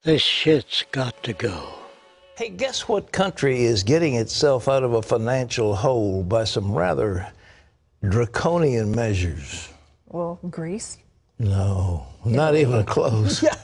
This shit's got to go. Hey, guess what country is getting itself out of a financial hole by some rather draconian measures? Well, Greece? No, not even close. Yeah.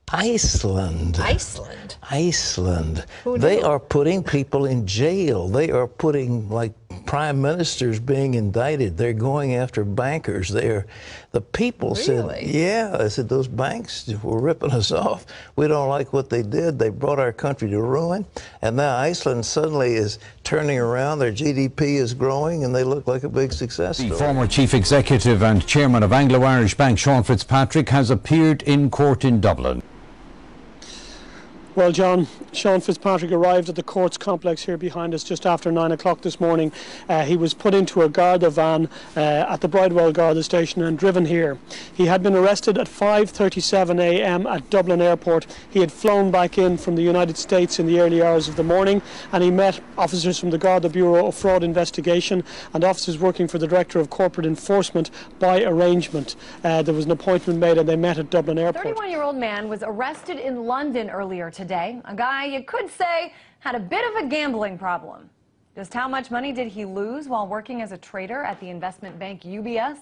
Iceland. Iceland? Iceland. Who They knew? are putting people in jail. They are putting, like, prime ministers being indicted. They're going after bankers. The people said, Really? yeah, they said those banks were ripping us off. We don't like what they did. They brought our country to ruin. And now Iceland suddenly is turning around. Their GDP is growing, and they look like a big success story. The former chief executive and chairman of Anglo-Irish Bank, Sean Fitzpatrick, has appeared in court in Dublin. Well, John, Sean Fitzpatrick arrived at the courts complex here behind us just after 9 o'clock this morning. He was put into a Garda van at the Bridewell Garda station and driven here. He had been arrested at 5:37 a.m. at Dublin Airport. He had flown back in from the United States in the early hours of the morning, and he met officers from the Garda Bureau of Fraud Investigation and officers working for the Director of Corporate Enforcement by arrangement. There was an appointment made and they met at Dublin Airport. A 31-year-old man was arrested in London earlier today. A guy you could say had a bit of a gambling problem. Just how much money did he lose while working as a trader at the investment bank UBS?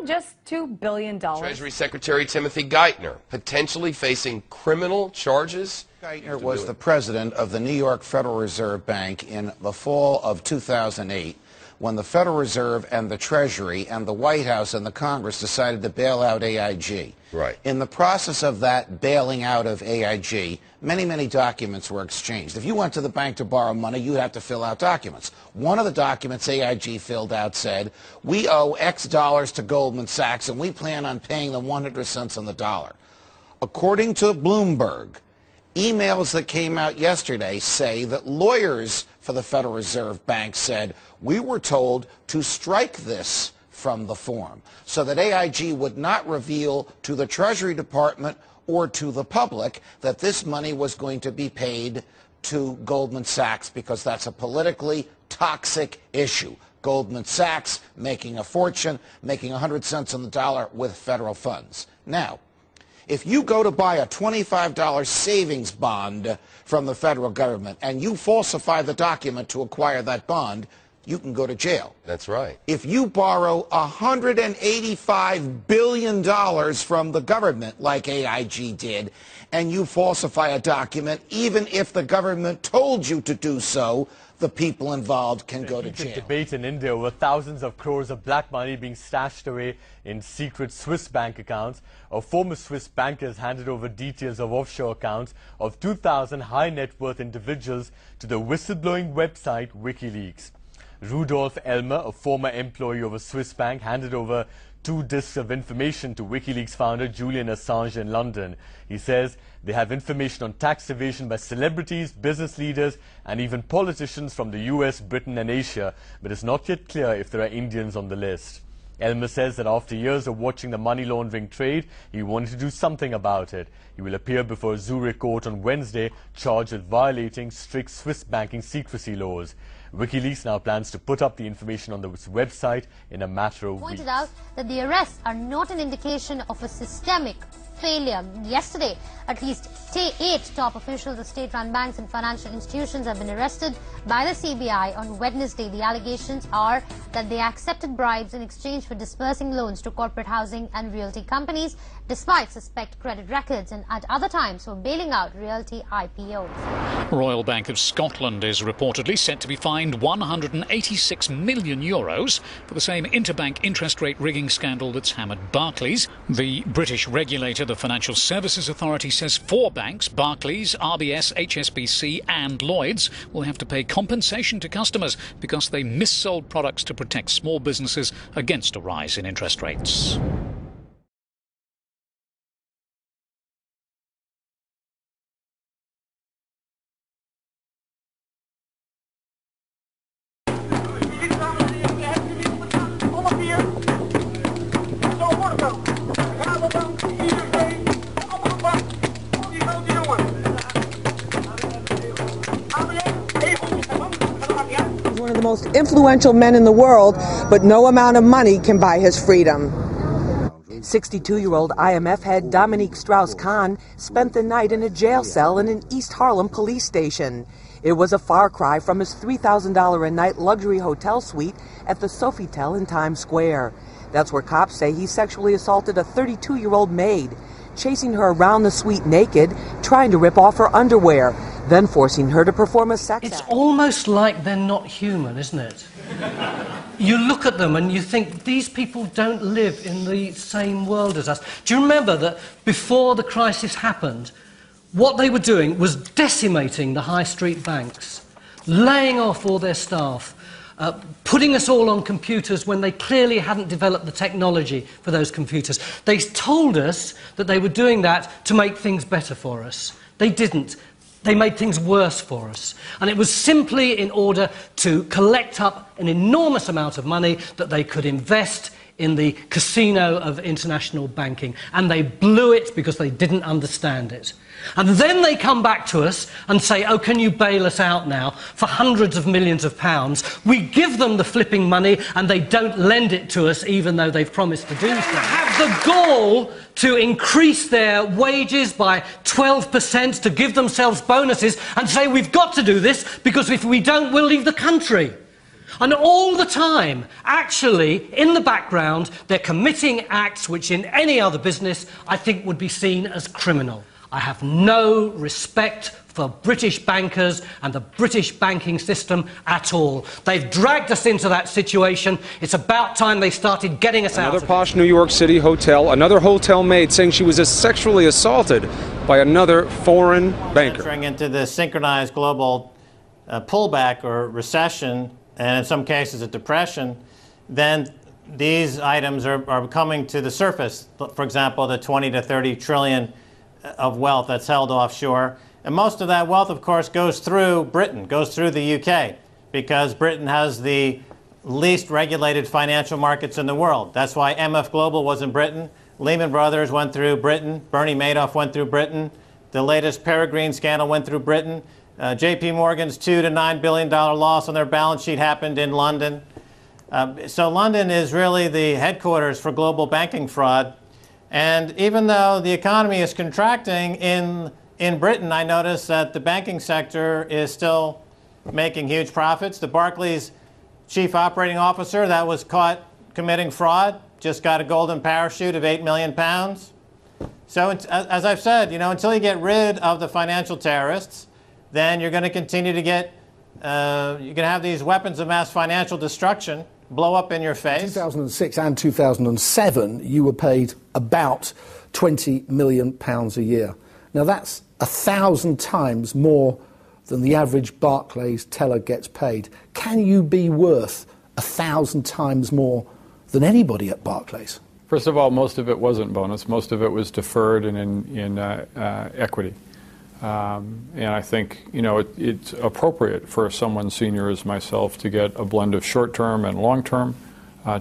Just $2 billion. Treasury Secretary Timothy Geithner potentially facing criminal charges. Geithner was the president of the New York Federal Reserve Bank in the fall of 2008 when the Federal Reserve and the Treasury and the White House and the Congress decided to bail out AIG. Right. In the process of that bailing out of AIG, many documents were exchanged. If you went to the bank to borrow money, you'd have to fill out documents. One of the documents AIG filled out said, we owe X dollars to Goldman Sachs and we plan on paying them 100 cents on the dollar. According to Bloomberg, emails that came out yesterday say that lawyers for the Federal Reserve Bank said, we were told to strike this from the form so that AIG would not reveal to the Treasury Department or to the public that this money was going to be paid to Goldman Sachs because that's a politically toxic issue. Goldman Sachs making a fortune, making 100 cents on the dollar with federal funds. Now, if you go to buy a $25 savings bond from the federal government and you falsify the document to acquire that bond, you can go to jail. That's right. If you borrow $185 billion from the government, like AIG did, and you falsify a document, even if the government told you to do so, the people involved can go to jail. Debate in India over thousands of crores of black money being stashed away in secret Swiss bank accounts. A former Swiss banker has handed over details of offshore accounts of 2,000 high net worth individuals to the whistleblowing website WikiLeaks. Rudolf Elmer, a former employee of a Swiss bank, handed over 2 disks of information to WikiLeaks founder Julian Assange in London. He says they have information on tax evasion by celebrities, business leaders, and even politicians from the US, Britain, and Asia, but it's not yet clear if there are Indians on the list. Elmer says that after years of watching the money laundering trade, he wanted to do something about it. He will appear before a Zurich court on Wednesday, charged with violating strict Swiss banking secrecy laws. WikiLeaks now plans to put up the information on the website in a matter of weeks. Pointed out that the arrests are not an indication of a systemic failure. Yesterday, at least 8 top officials of state-run banks and financial institutions have been arrested by the CBI on Wednesday. The allegations are that they accepted bribes in exchange for disbursing loans to corporate housing and realty companies, despite suspect credit records, and at other times for bailing out realty IPOs. Royal Bank of Scotland is reportedly set to be fined €186 million for the same interbank interest rate rigging scandal that's hammered Barclays. The British regulator, the Financial Services Authority, says 4 banks, Barclays, RBS, HSBC and Lloyds, will have to pay compensation to customers because they missold products to protect small businesses against a rise in interest rates. One of the most influential men in the world, but no amount of money can buy his freedom. 62-year-old IMF head Dominique Strauss-Kahn spent the night in a jail cell in an East Harlem police station. It was a far cry from his $3,000 a night luxury hotel suite at the Sofitel in Times Square. That's where cops say he sexually assaulted a 32-year-old maid, chasing her around the suite naked, trying to rip off her underwear, then forcing her to perform a sex act. It's almost like they're not human, isn't it? You look at them and you think, these people don't live in the same world as us. Do you remember that before the crisis happened, what they were doing was decimating the high street banks, laying off all their staff, putting us all on computers when they clearly hadn't developed the technology for those computers. They told us that they were doing that to make things better for us. They didn't. They made things worse for us. And it was simply in order to collect up an enormous amount of money that they could invest in the casino of international banking. And they blew it because they didn't understand it. And then they come back to us and say, oh, can you bail us out now for hundreds of millions of pounds? We give them the flipping money and they don't lend it to us even though they've promised to do so. They have the gall to increase their wages by 12%, to give themselves bonuses and say, we've got to do this because if we don't, we'll leave the country. And all the time, actually, in the background, they're committing acts which in any other business I think would be seen as criminal. I have no respect for British bankers and the British banking system at all. They've dragged us into that situation. It's about time they started getting us out of it. Another posh New York City hotel, another hotel maid saying she was sexually assaulted by another foreign banker. Entering into the synchronized global pullback or recession, and in some cases a depression, then these items are coming to the surface. For example, the 20 to 30 trillion of wealth that's held offshore. And most of that wealth, of course, goes through Britain, goes through the UK, because Britain has the least regulated financial markets in the world. That's why MF Global was in Britain. Lehman Brothers went through Britain. Bernie Madoff went through Britain. The latest Peregrine scandal went through Britain. JP Morgan's $2 to $9 billion loss on their balance sheet happened in London. So London is really the headquarters for global banking fraud. And even though the economy is contracting in Britain, I notice that the banking sector is still making huge profits. The Barclays chief operating officer that was caught committing fraud just got a golden parachute of £8 million. So as I've said, you know, until you get rid of the financial terrorists, then you're going to continue to get, you're going to have these weapons of mass financial destruction blow up in your face. 2006 and 2007, you were paid about £20 million a year. Now that's 1,000 times more than the average Barclays teller gets paid. Can you be worth 1,000 times more than anybody at Barclays? First of all, most of it wasn't bonus. Most of it was deferred and in equity. And I think, you know, it's appropriate for someone senior as myself to get a blend of short-term and long-term,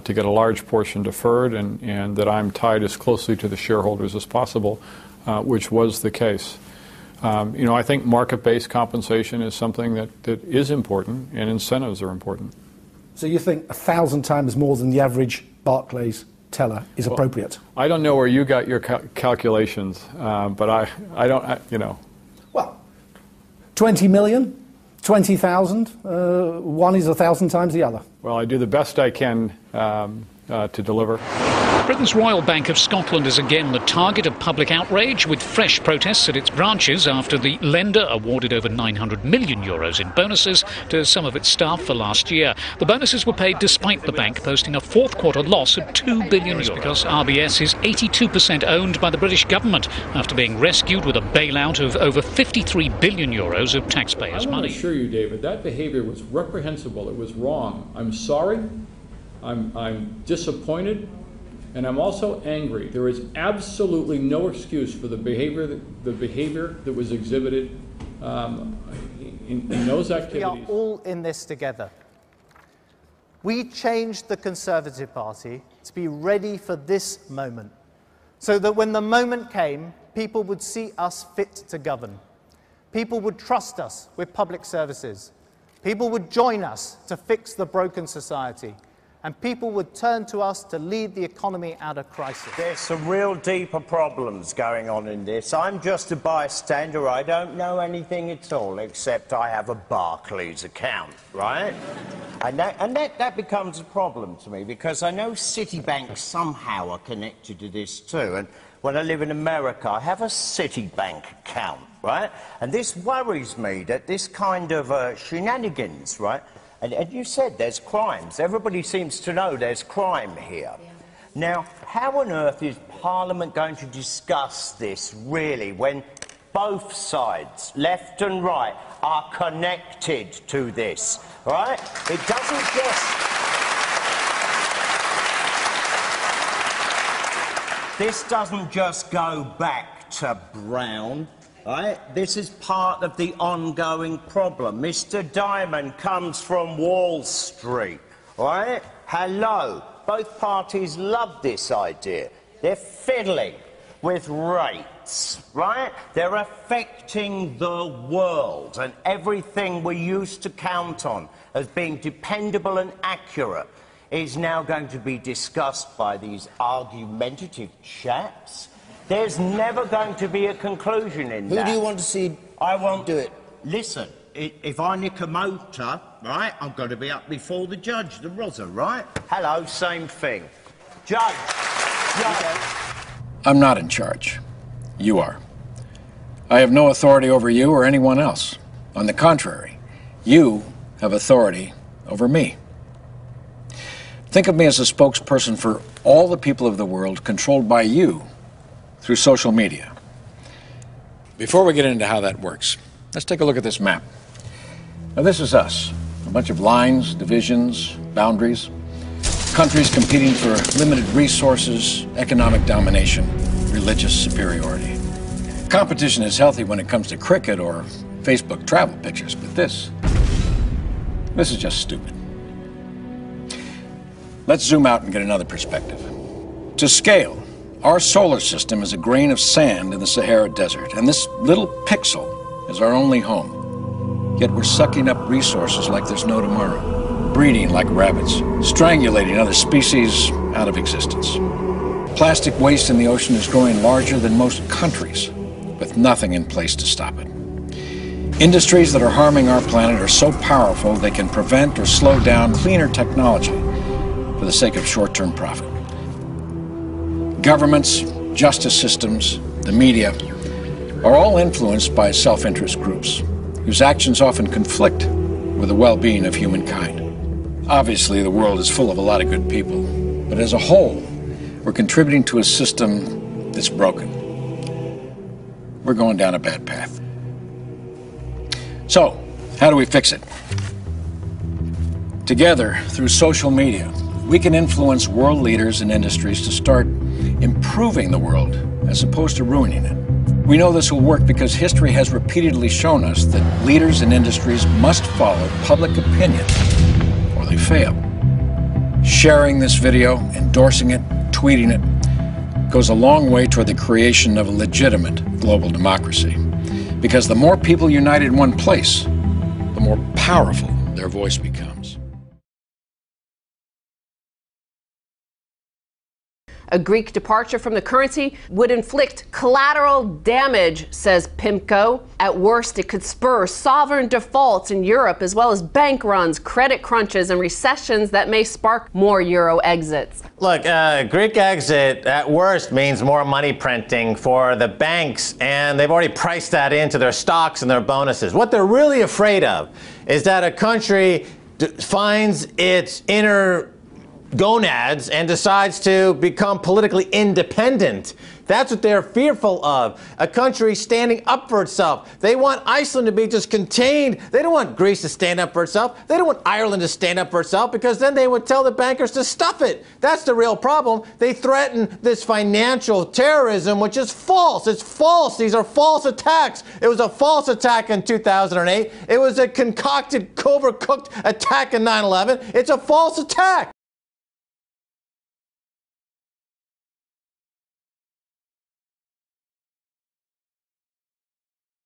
to get a large portion deferred, and that I'm tied as closely to the shareholders as possible, which was the case. You know, I think market-based compensation is something that is important, and incentives are important. So you think 1,000 times more than the average Barclays teller is appropriate? I don't know where you got your calculations, but I don't, you know. Well, 20 million, 20,000, one is 1,000 times the other. Well, I do the best I can to deliver. Britain's Royal Bank of Scotland is again the target of public outrage, with fresh protests at its branches after the lender awarded over €900 million in bonuses to some of its staff for last year. The bonuses were paid despite the bank posting a fourth quarter loss of €2 billion because RBS is 82% owned by the British government after being rescued with a bailout of over €53 billion of taxpayers' money. I want to assure you, David, that behavior was reprehensible. It was wrong. I'm sorry. I'm disappointed. And I'm also angry. There is absolutely no excuse for the behavior that was exhibited in those activities. We are all in this together. We changed the Conservative Party to be ready for this moment, so that when the moment came, people would see us fit to govern. People would trust us with public services. People would join us to fix the broken society. and people would turn to us to lead the economy out of crisis. There's some real deeper problems going on in this. I'm just a bystander. I don't know anything at all, except I have a Barclays account, right? And that becomes a problem to me, because I know Citibank somehow are connected to this too. And when I live in America, I have a Citibank account, right? And this worries me, that this kind of shenanigans, right? And you said there's crimes. Everybody seems to know there's crime here. Yeah. Now, how on earth is Parliament going to discuss this, really, when both sides, left and right, are connected to this, right? It doesn't just... This doesn't just go back to Brown. Right? This is part of the ongoing problem. Mr. Diamond comes from Wall Street. Right? Hello. Both parties love this idea. They're fiddling with rates. Right? They're affecting the world, and everything we used to count on as being dependable and accurate is now going to be discussed by these argumentative chaps. There's never going to be a conclusion in that. Who do you want to see do it? Listen, if I nick a motor, right, I'm going to be up before the judge, the Rosa, right? Hello, same thing. Judge. I'm not in charge. You are. I have no authority over you or anyone else. On the contrary, you have authority over me. Think of me as a spokesperson for all the people of the world, controlled by you through social media. Before we get into how that works, let's take a look at this map. Now, this is us. A bunch of lines, divisions, boundaries, countries competing for limited resources, economic domination, religious superiority. Competition is healthy when it comes to cricket or Facebook travel pictures, but this is just stupid. Let's zoom out and get another perspective. To scale, our solar system is a grain of sand in the Sahara Desert, and this little pixel is our only home. Yet we're sucking up resources like there's no tomorrow, breeding like rabbits, strangulating other species out of existence. Plastic waste in the ocean is growing larger than most countries, with nothing in place to stop it. Industries that are harming our planet are so powerful they can prevent or slow down cleaner technology for the sake of short-term profit. Governments, justice systems, the media are all influenced by self-interest groups whose actions often conflict with the well-being of humankind. Obviously, the world is full of a lot of good people, but as a whole, we're contributing to a system that's broken. We're going down a bad path. So, how do we fix it? Together, through social media, we can influence world leaders and industries to start improving the world as opposed to ruining it. We know this will work because history has repeatedly shown us that leaders and industries must follow public opinion or they fail. Sharing this video, endorsing it, tweeting it, goes a long way toward the creation of a legitimate global democracy. Because the more people unite in one place, the more powerful their voice becomes. A Greek departure from the currency would inflict collateral damage, says PIMCO. At worst, it could spur sovereign defaults in Europe, as well as bank runs, credit crunches, and recessions that may spark more euro exits. Look, Greek exit at worst means more money printing for the banks, and they've already priced that into their stocks and their bonuses. What they're really afraid of is that a country finds its inner gonads and decides to become politically independent. That's what they're fearful of. A country standing up for itself. They want Iceland to be just contained. They don't want Greece to stand up for itself. They don't want Ireland to stand up for itself, because then they would tell the bankers to stuff it. That's the real problem. They threaten this financial terrorism, which is false. It's false. These are false attacks. It was a false attack in 2008. It was a concocted, overcooked attack in 9/11. It's a false attack.